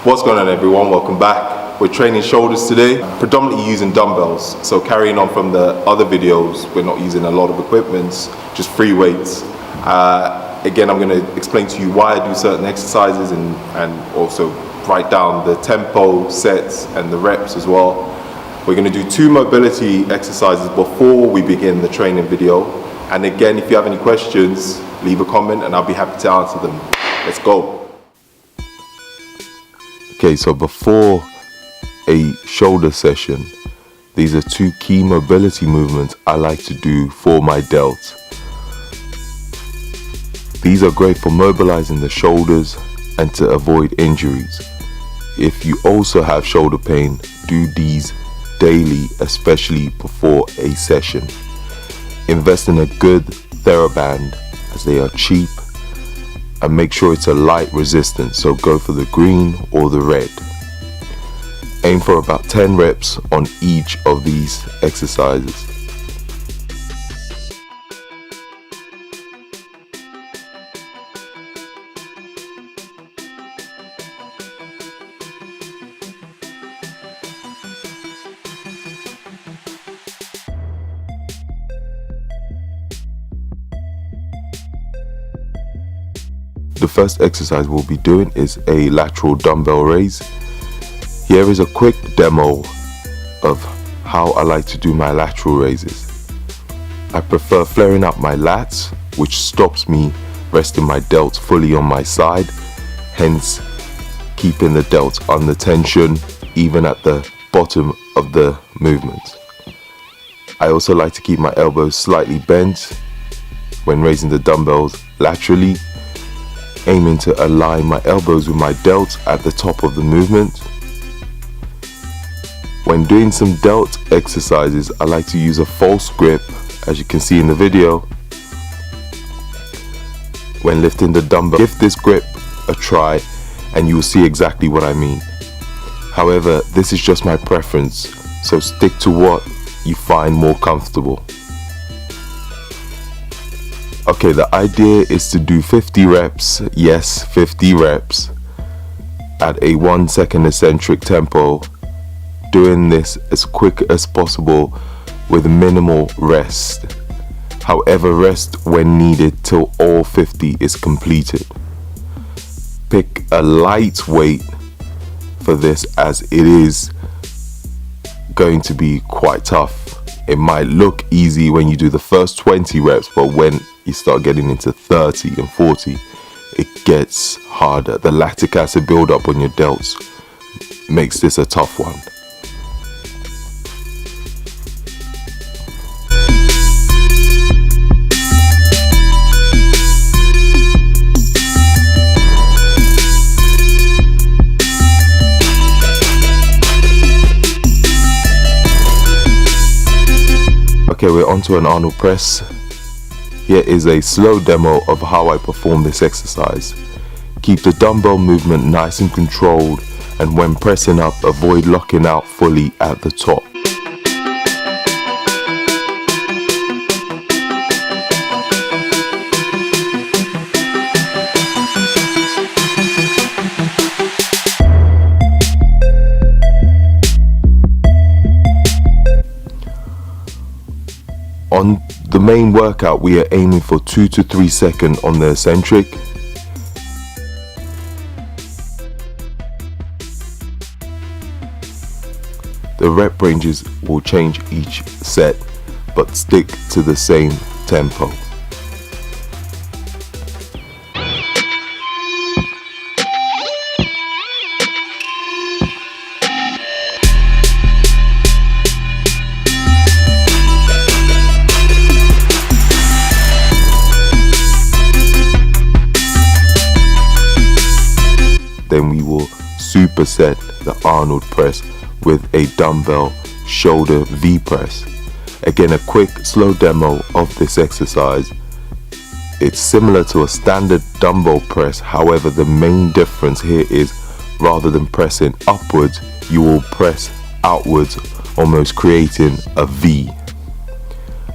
What's going on, everyone? Welcome back. We're training shoulders today, predominantly using dumbbells. So carrying on from the other videos, we're not using a lot of equipment, just free weights. Again, I'm going to explain to you why I do certain exercises and also write down the tempo, sets and the reps as well. We're going to do 2 mobility exercises before we begin the training video. And again, if you have any questions, leave a comment and I'll be happy to answer them. Let's go. Okay, so before a shoulder session, these are 2 key mobility movements I like to do for my delts. These are great for mobilizing the shoulders and to avoid injuries. If you also have shoulder pain, do these daily, especially before a session. Invest in a good TheraBand as they are cheap, and make sure it's a light resistance, so go for the green or the red. Aim for about 10 reps on each of these exercises. The first exercise we'll be doing is a lateral dumbbell raise. Here is a quick demo of how I like to do my lateral raises. I prefer flaring up my lats, which stops me resting my delts fully on my side, hence keeping the delts under tension even at the bottom of the movement. I also like to keep my elbows slightly bent when raising the dumbbells laterally, aiming to align my elbows with my delts at the top of the movement. When doing some delt exercises, I like to use a false grip, as you can see in the video. When lifting the dumbbell, give this grip a try and you will see exactly what I mean. However, this is just my preference, so stick to what you find more comfortable. Okay, the idea is to do 50 reps, yes, 50 reps, at a 1 second eccentric tempo, doing this as quick as possible with minimal rest. However, rest when needed till all 50 is completed. Pick a light weight for this, as it is going to be quite tough. It might look easy when you do the first 20 reps, but when you start getting into 30 and 40, it gets harder. The lactic acid buildup on your delts makes this a tough one. Okay, we're onto an Arnold press. Here is a slow demo of how I perform this exercise. Keep the dumbbell movement nice and controlled, and when pressing up, avoid locking out fully at the top. On the main workout, we are aiming for 2 to 3 seconds on the eccentric. The rep ranges will change each set, but stick to the same tempo. Then we will superset the Arnold press with a dumbbell shoulder V press. Again, a quick slow demo of this exercise. It's similar to a standard dumbbell press, however the main difference here is rather than pressing upwards, you will press outwards, almost creating a V.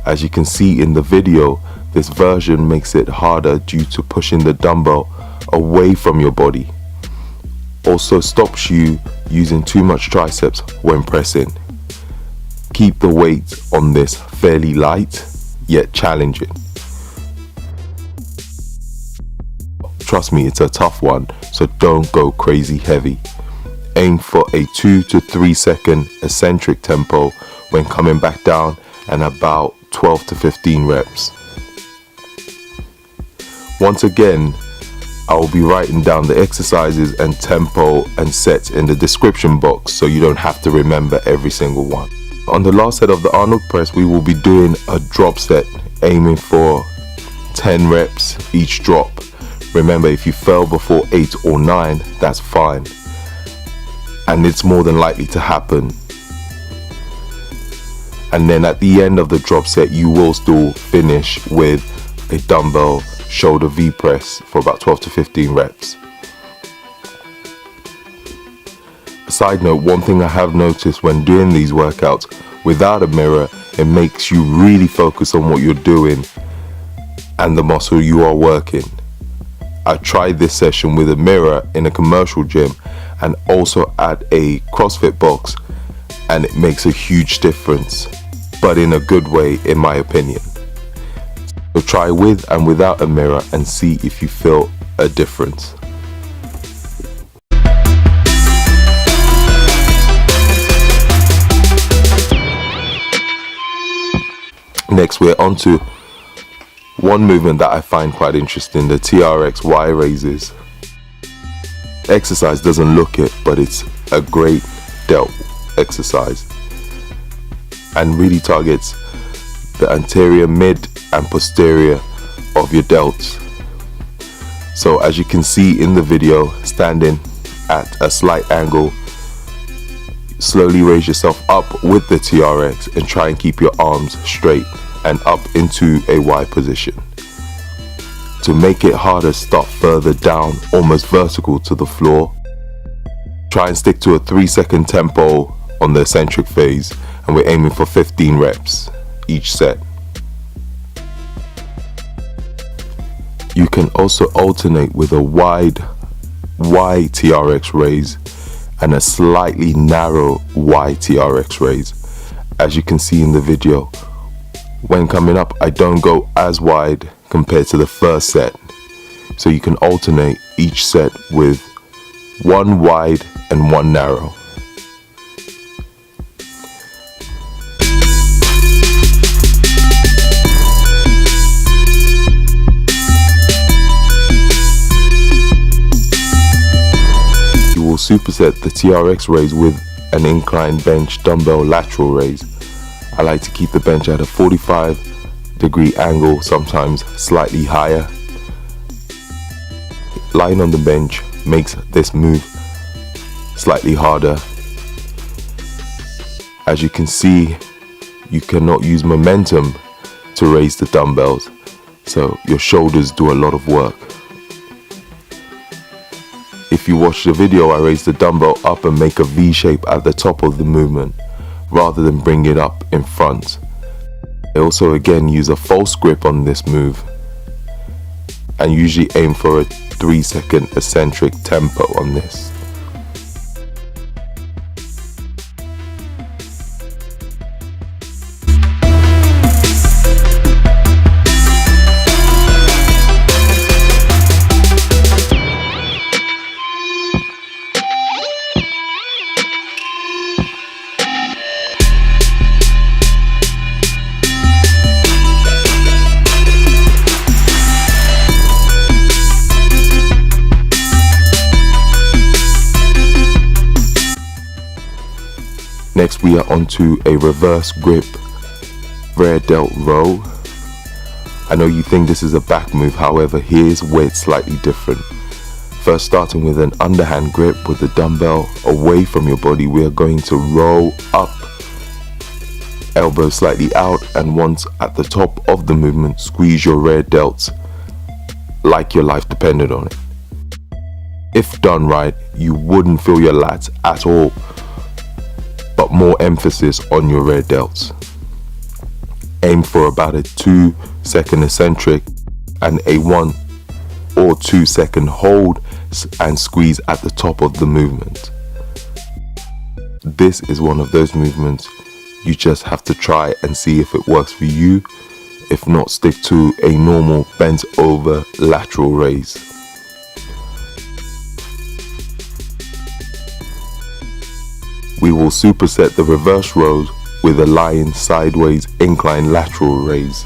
As you can see in the video, this version makes it harder due to pushing the dumbbell away from your body. also stops you using too much triceps when pressing. Keep the weight on this fairly light yet challenging. Trust me, it's a tough one, so don't go crazy heavy. Aim for a 2 to 3 second eccentric tempo when coming back down, and about 12 to 15 reps. Once again, I will be writing down the exercises and tempo and sets in the description box so you don't have to remember every single one. On the last set of the Arnold press, we will be doing a drop set, aiming for 10 reps each drop. Remember, if you fell before 8 or 9, that's fine, and it's more than likely to happen. And then at the end of the drop set, you will still finish with a dumbbell shoulder V press for about 12 to 15 reps. Side note, one thing I have noticed when doing these workouts without a mirror, it makes you really focus on what you're doing and the muscle you are working. I tried this session with a mirror in a commercial gym and also at a CrossFit box, and it makes a huge difference, but in a good way in my opinion. So try with and without a mirror and see if you feel a difference. Next, we're on to one movement that I find quite interesting, the TRX Y raises. Exercise doesn't look it, but it's a great delt exercise and really targets the anterior, mid and posterior of your delts. So as you can see in the video, standing at a slight angle, slowly raise yourself up with the TRX and try and keep your arms straight and up into a Y position. To make it harder, start further down, almost vertical to the floor. Try and stick to a 3-second tempo on the eccentric phase, and we're aiming for 15 reps each set. You can also alternate with a wide Y TRX raise and a slightly narrow Y TRX raise. As you can see in the video, when coming up, I don't go as wide compared to the first set, so you can alternate each set with one wide and one narrow. You will superset the TRX raise with an incline bench dumbbell lateral raise. I like to keep the bench at a 45-degree angle, sometimes slightly higher. Lying on the bench makes this move slightly harder. As you can see, you cannot use momentum to raise the dumbbells, so your shoulders do a lot of work. If you watch the video, I raise the dumbbell up and make a V shape at the top of the movement, rather than bring it up in front. I also again use a false grip on this move and usually aim for a 3-second eccentric tempo on this. Next, we are onto a reverse grip rear delt row. I know you think this is a back move, however, here's where it's slightly different. First, starting with an underhand grip with the dumbbell away from your body, we are going to roll up, elbow slightly out, and once at the top of the movement, squeeze your rear delts like your life depended on it. If done right, you wouldn't feel your lats at all, but more emphasis on your rear delts. Aim for about a 2-second eccentric and a 1 or 2 second hold, and squeeze at the top of the movement. This is one of those movements you just have to try and see if it works for you. If not, stick to a normal bent over lateral raise. We will superset the reverse rows with a lying sideways incline lateral raise.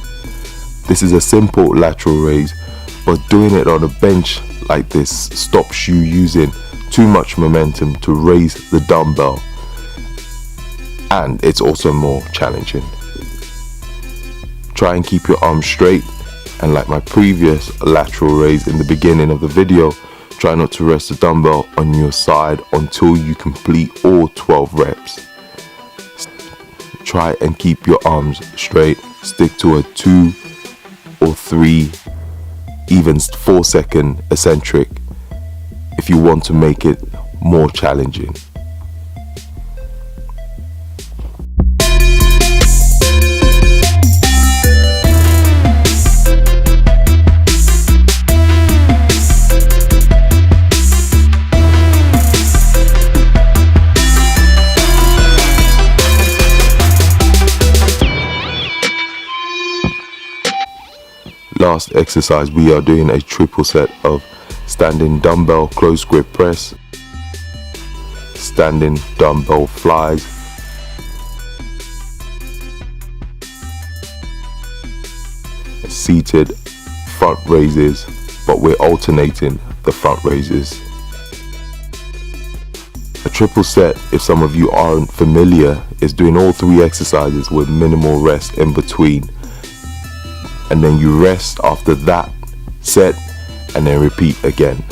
This is a simple lateral raise, but doing it on a bench like this stops you using too much momentum to raise the dumbbell, and it's also more challenging. Try and keep your arms straight, and like my previous lateral raise in the beginning of the video, try not to rest the dumbbell on your side until you complete all 12 reps. Try and keep your arms straight. Stick to a 2 or 3, even 4-second eccentric if you want to make it more challenging. Last exercise, we are doing a triple set of standing dumbbell close grip press, standing dumbbell flies, seated front raises, but we're alternating the front raises. A triple set, if some of you aren't familiar, is doing all 3 exercises with minimal rest in between, and then you rest after that set and then repeat again.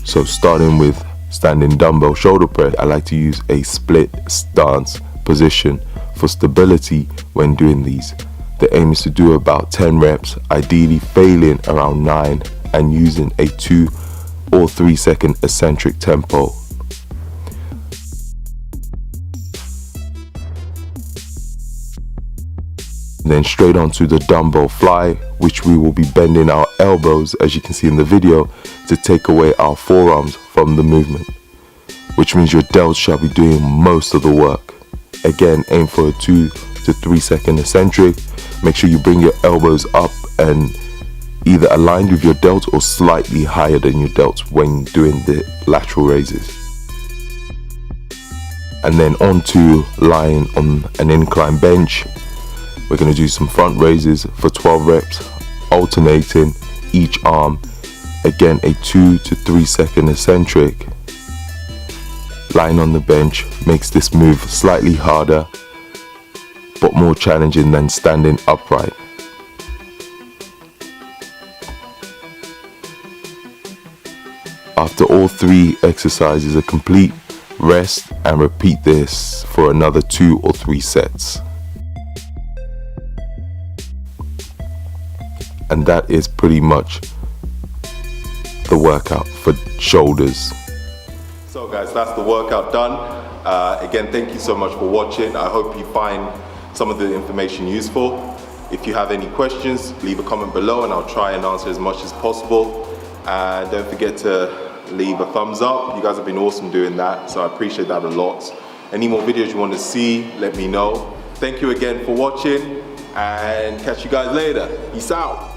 So starting with standing dumbbell shoulder press, I like to use a split stance position for stability when doing these. The aim is to do about 10 reps, ideally failing around 9 and using a 2 or 3 second eccentric tempo. Then straight onto the dumbbell fly, which we will be bending our elbows, as you can see in the video, to take away our forearms from the movement, which means your delts shall be doing most of the work. Again, aim for a 2 to 3 second eccentric. Make sure you bring your elbows up and either aligned with your delts or slightly higher than your delts when doing the lateral raises. And then onto lying on an incline bench. We're going to do some front raises for 12 reps, alternating each arm. Again, a 2 to 3 second eccentric. Lying on the bench makes this move slightly harder, but more challenging than standing upright. After all 3 exercises are complete, rest and repeat this for another 2 or 3 sets. And that is pretty much the workout for shoulders. So guys, that's the workout done. Again, thank you so much for watching. I hope you find some of the information useful. If you have any questions, leave a comment below and I'll try and answer as much as possible. And don't forget to leave a thumbs up. You guys have been awesome doing that, so I appreciate that a lot. Any more videos you want to see, let me know. Thank you again for watching and catch you guys later. Peace out.